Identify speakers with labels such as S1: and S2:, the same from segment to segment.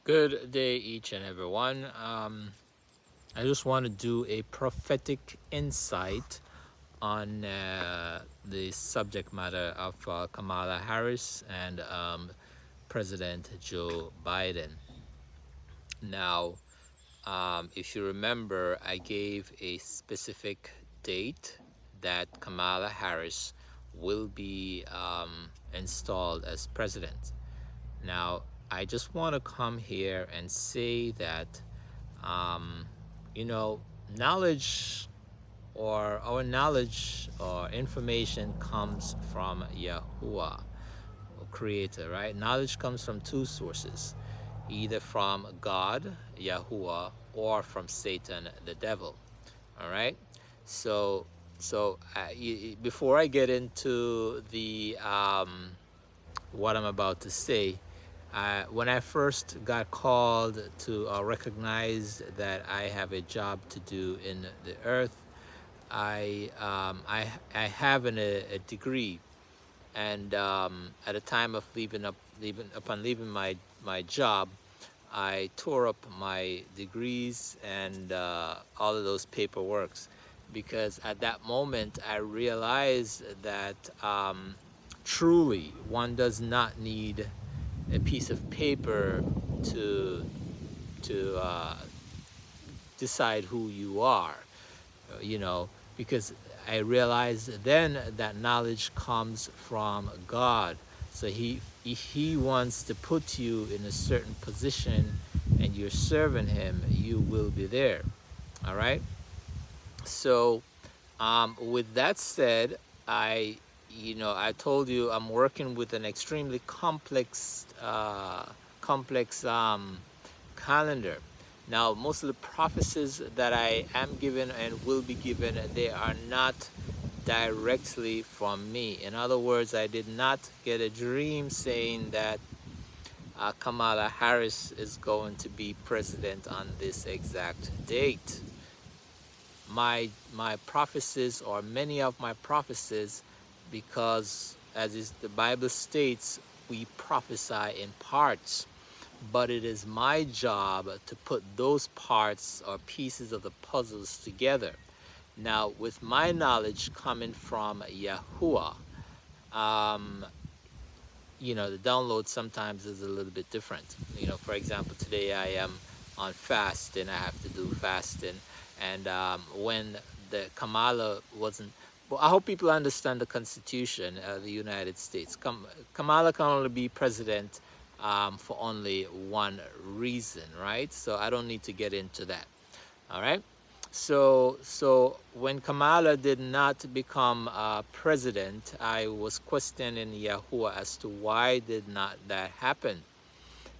S1: Good day, each and everyone. I just want to do a prophetic insight on the subject matter of Kamala Harris and President Joe Biden. Now, if you remember, I gave a specific date that Kamala Harris will be installed as president. Now, I just want to come here and say that, um, you know, knowledge or our knowledge or information comes from Yahuwah, or Creator, right? Knowledge comes from two sources, either from God, Yahuwah, or from Satan, the devil. All right. So, before I get into the what I'm about to say, when I first got called to recognize that I have a job to do in the earth, I have a degree, and at the time of leaving my job, I tore up my degrees and all of those paperworks, because at that moment I realized that truly one does not need a piece of paper to to decide who you are, you know, because I realized then that knowledge comes from God. So he wants to put you in a certain position, and you're serving him, you will be there. All right. So with that said, I told you I'm working with an extremely complex calendar. Now, most of the prophecies that I am given and will be given, they are not directly from me. In other words, I did not get a dream saying that Kamala Harris is going to be president on this exact date. My prophecies, or many of my prophecies, because the Bible states, we prophesy in parts, but it is my job to put those parts or pieces of the puzzles together. Now, with my knowledge coming from Yahuwah, um, the download sometimes is a little bit different. For example, today I am on fast and I have to do fasting. And when the Kamala wasn't, well, I hope people understand the Constitution of the United States. Kamala can only be president for only one reason, right? So I don't need to get into that. All right. So when Kamala did not become president, I was questioning Yahuwah as to why did not that happen.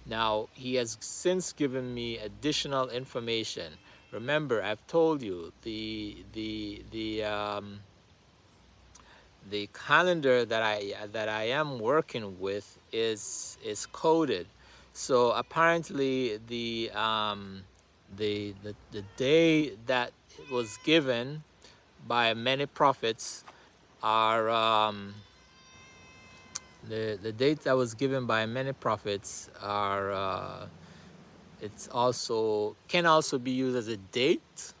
S1: Now, he has since given me additional information. Remember, I've told you the calendar that I am working with is coded. So apparently the day that it was given by many prophets are the date that was given by many prophets are it's also can also be used as a date,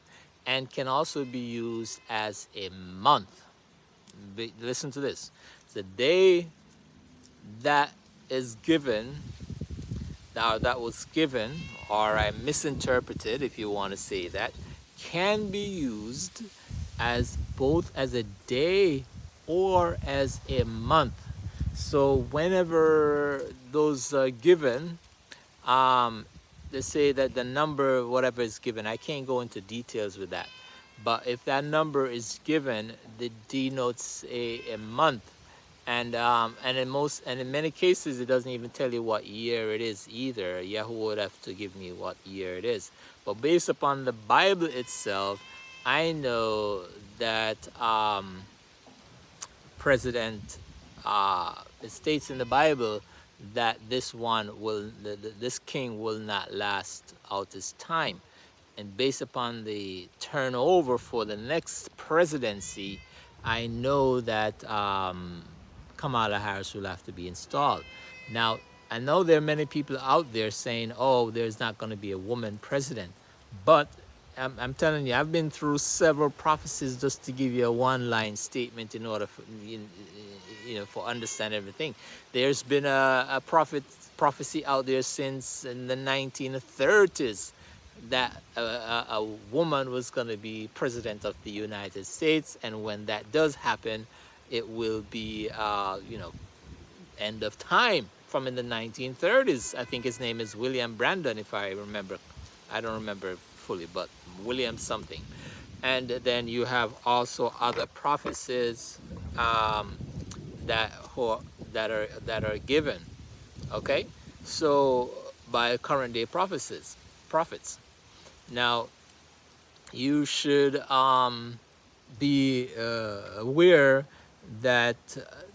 S1: and can also be used as a month. Listen to this. The day that is given, that was given, or I misinterpreted, if you want to say that, can be used as both as a day or as a month. So whenever those are given, they say that the number, whatever is given, I can't go into details with that, but if that number is given, it denotes a month. And in many cases, it doesn't even tell you what year it is either. Yahoo would have to give me what year it is. But based upon the Bible itself, I know that President, it states in the Bible that this king will not last out his time. And based upon the turnover for the next presidency, I know that Kamala Harris will have to be installed. Now, I know there are many people out there saying, oh, there's not going to be a woman president. But I'm telling you, I've been through several prophecies just to give you a one-line statement in order for for understand everything. There's been a prophecy out there since in the 1930s that a woman was going to be president of the United States, and when that does happen, it will be end of time from in the 1930s. I think his name is William Brandon, if I remember. I don't remember fully, but William something. And then you have also other prophecies um, that that are given. Okay, so by current day prophets. Now you should be aware that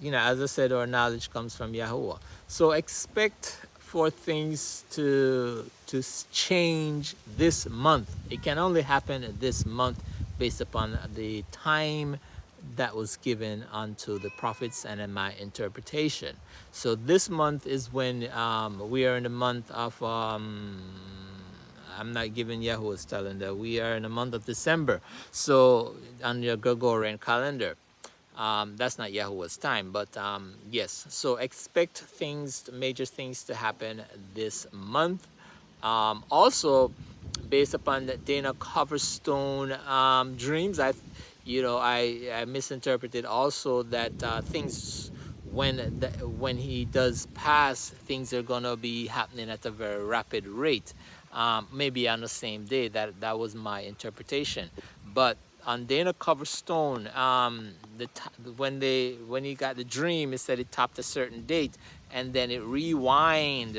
S1: as I said, our knowledge comes from Yahweh. So expect for things to change this month. It can only happen this month based upon the time that was given unto the prophets and in my interpretation. So this month is when we are in the month of I'm not giving Yahweh's calendar. We are in the month of December. So on your Gregorian calendar, that's not Yahweh's time, but yes. So expect major things to happen this month. Also, based upon the Dana Coverstone dreams, I misinterpreted also that things when he does pass, things are gonna be happening at a very rapid rate. Maybe on the same day. That was my interpretation. But on Dana Coverstone, when he got the dream, it said it topped a certain date, and then it rewind.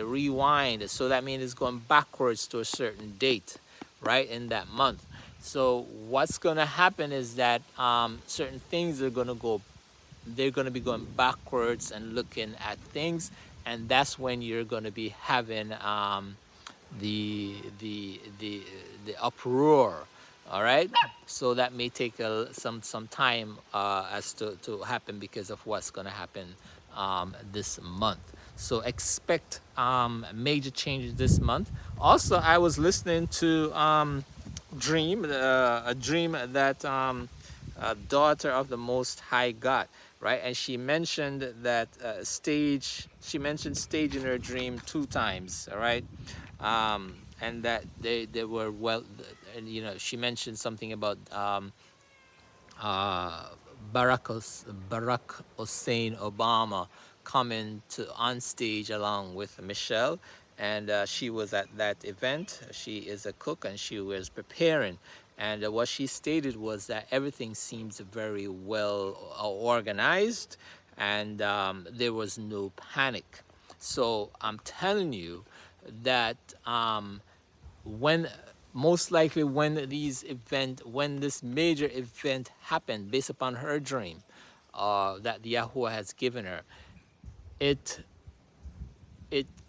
S1: So that means it's going backwards to a certain date, right, in that month. So what's gonna happen is that certain things are gonna go. They're gonna be going backwards and looking at things, and that's when you're gonna be having the the the the uproar. All right, so that may take some time as to happen because of what's going to happen this month. So expect major changes this month. Also, I was listening to a dream that a daughter of the Most High got, right? And she mentioned that she mentioned stage in her dream 2 times, all right? And that they were well, and she mentioned something about Barack Hussein Obama coming to on stage along with Michelle, and she was at that event. She is a cook, and she was preparing. And what she stated was that everything seems very well organized, and there was no panic. So I'm telling you that when most likely when when this major event happened based upon her dream that Yahuwah has given her, it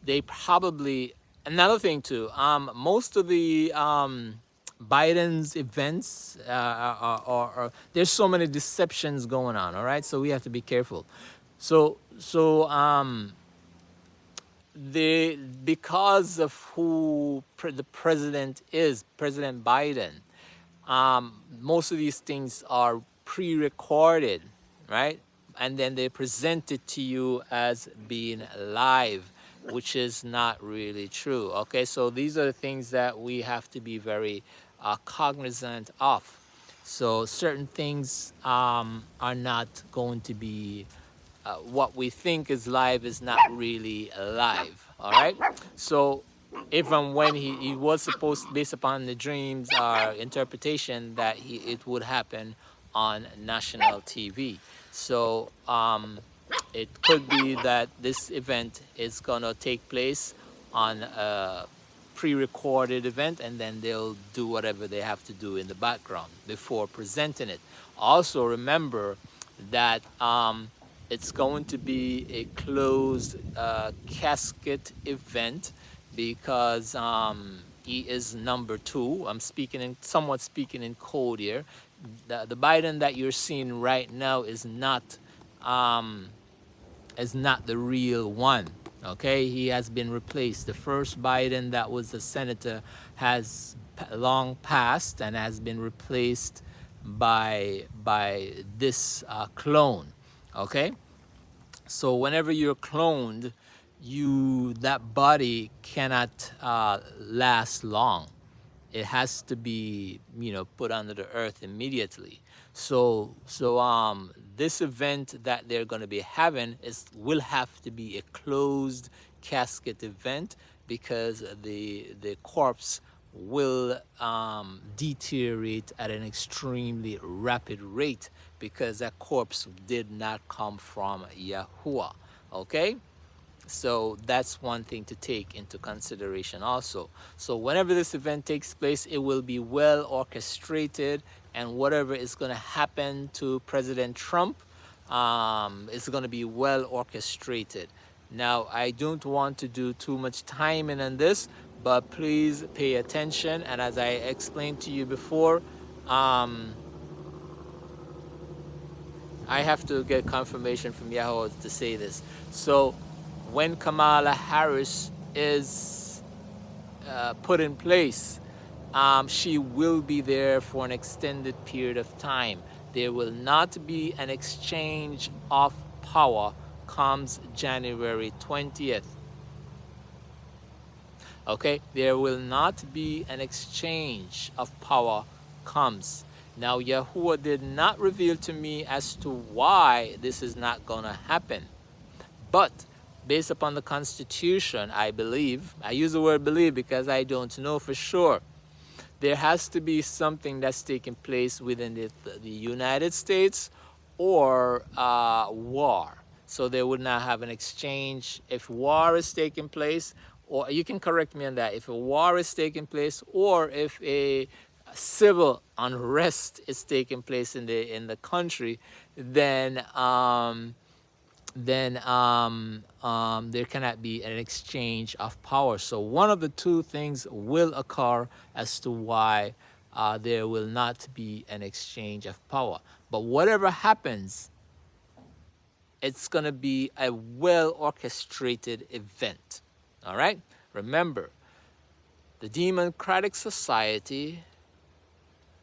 S1: they probably, another thing too, most of the Biden's events there's so many deceptions going on, all right, so we have to be careful. So because of who the president is, President Biden, most of these things are pre-recorded, right? And then they present it to you as being live, which is not really true. Okay, so these are the things that we have to be very cognizant of. So certain things are not going to be what we think is live is not really live. All right. So even when he was supposed, based upon the dreams interpretation, that it would happen on national TV. So it could be that this event is gonna take place on a pre-recorded event, and then they'll do whatever they have to do in the background before presenting it. Also remember that it's going to be a closed casket event because he is number 2. I'm somewhat speaking in code here. The Biden that you're seeing right now is not is not the real one. Okay, he has been replaced. The first Biden that was a senator has long passed and has been replaced by this clone. Okay, so whenever you're cloned, that body cannot last long. It has to be, put under the earth immediately. So this event that they're going to be having will have to be a closed casket event, because the corpse will deteriorate at an extremely rapid rate, because that corpse did not come from Yahuwah. Okay, so that's one thing to take into consideration also. So whenever this event takes place, it will be well orchestrated, and whatever is going to happen to President Trump is going to be well orchestrated. Now, I don't want to do too much timing on this, but please pay attention. And as I explained to you before, I have to get confirmation from Yahweh to say this. So when Kamala Harris is put in place, she will be there for an extended period of time. There will not be an exchange of power comes January 20th. Okay, there will not be an exchange of power comes. Now, Yahuwah did not reveal to me as to why this is not going to happen. But based upon the Constitution, I believe, I use the word believe because I don't know for sure, there has to be something that's taking place within the United States, or war. So they would not have an exchange if war is taking place, or you can correct me on that, if a war is taking place, or if a civil unrest is taking place in the country, then there cannot be an exchange of power. So one of the two things will occur as to why there will not be an exchange of power. But whatever happens, it's going to be a well orchestrated event. All right? Remember, the Democratic Society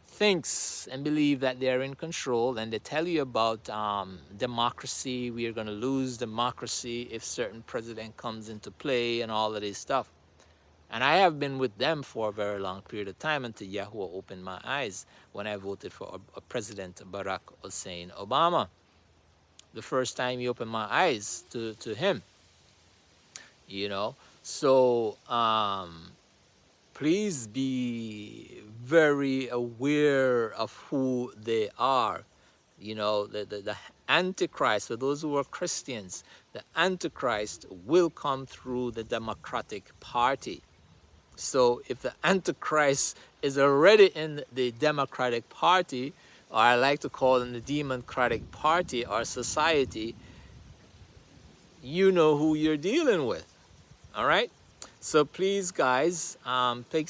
S1: thinks and believe that they're in control, and they tell you about democracy. We are going to lose democracy if certain president comes into play and all of this stuff. And I have been with them for a very long period of time, until Yahuwah opened my eyes when I voted for President Barack Hussein Obama. The first time he opened my eyes to him, So please be very aware of who they are. The Antichrist, for those who are Christians, the Antichrist will come through the Democratic Party. So if the Antichrist is already in the Democratic Party, or I like to call them the Democratic Party or society, you know who you're dealing with. All right? So please, guys,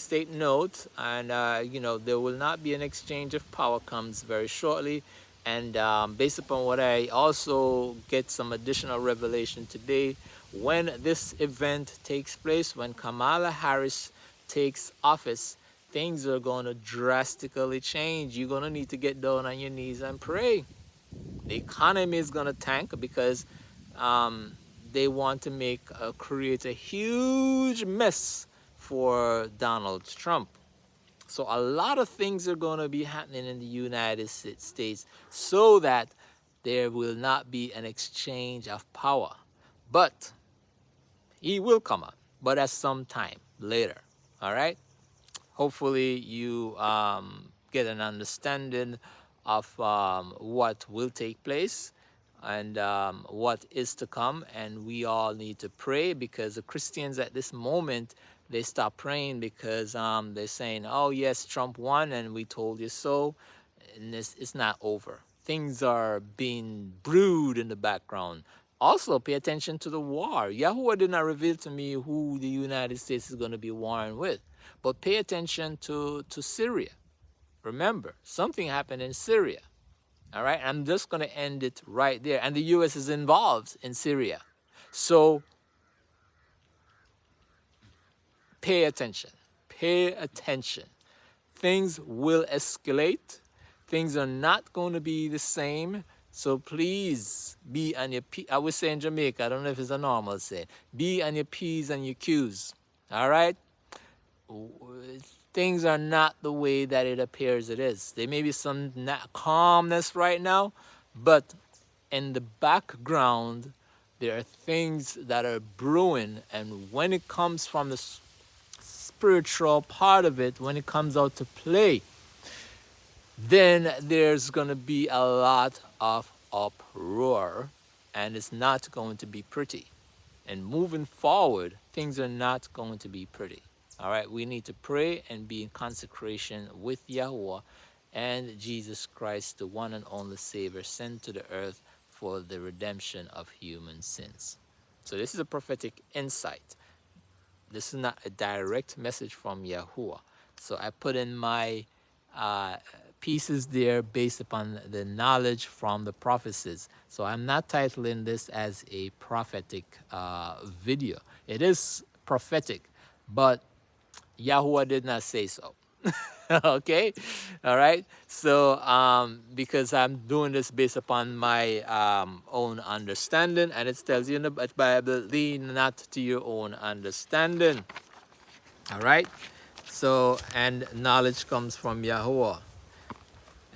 S1: take note, and there will not be an exchange of power comes very shortly. And based upon what I also get some additional revelation today, when this event takes place, when Kamala Harris takes office, things are going to drastically change. You're going to need to get down on your knees and pray. The economy is going to tank because they want to create a huge mess for Donald Trump. So a lot of things are going to be happening in the United States so that there will not be an exchange of power. But he will come up, but at some time later. All right? Hopefully you get an understanding of what will take place and what is to come. And we all need to pray, because the Christians at this moment, they stop praying because they're saying, oh yes, Trump won and we told you so. And it's not over. Things are being brewed in the background. Also, pay attention to the war. Yahuwah did not reveal to me who the United States is going to be warring with. But pay attention to Syria. Remember, something happened in Syria. All right, I'm just going to end it right there. And the U.S. is involved in Syria. So pay attention. Pay attention. Things will escalate. Things are not going to be the same. So please be on your P. I would say in Jamaica, I don't know if it's a normal say, be on your P's and your Q's. All right? Things are not the way that it appears it is. There may be some calmness right now, but in the background, there are things that are brewing. And when it comes from the spiritual part of it, when it comes out to play, then there's going to be a lot of uproar, and it's not going to be pretty. And moving forward, things are not going to be pretty. All right, we need to pray and be in consecration with Yahweh and Jesus Christ, the one and only Savior, sent to the earth for the redemption of human sins. So this is a prophetic insight. This is not a direct message from Yahuwah. So I put in my pieces there based upon the knowledge from the prophecies. So I'm not titling this as a prophetic video. It is prophetic, but Yahuwah did not say so. Okay, all right. So because I'm doing this based upon my own understanding, and it tells you in the Bible, lean not to your own understanding. All right. So, and knowledge comes from Yahuwah.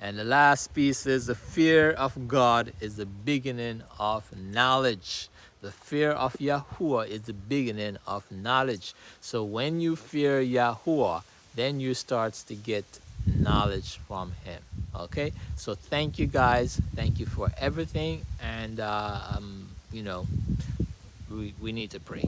S1: And the last piece is the fear of God is the beginning of knowledge. The fear of Yahuwah is the beginning of knowledge. So when you fear Yahuwah, then you start to get knowledge from him. Okay? So thank you guys. Thank you for everything. And, you know, we need to pray.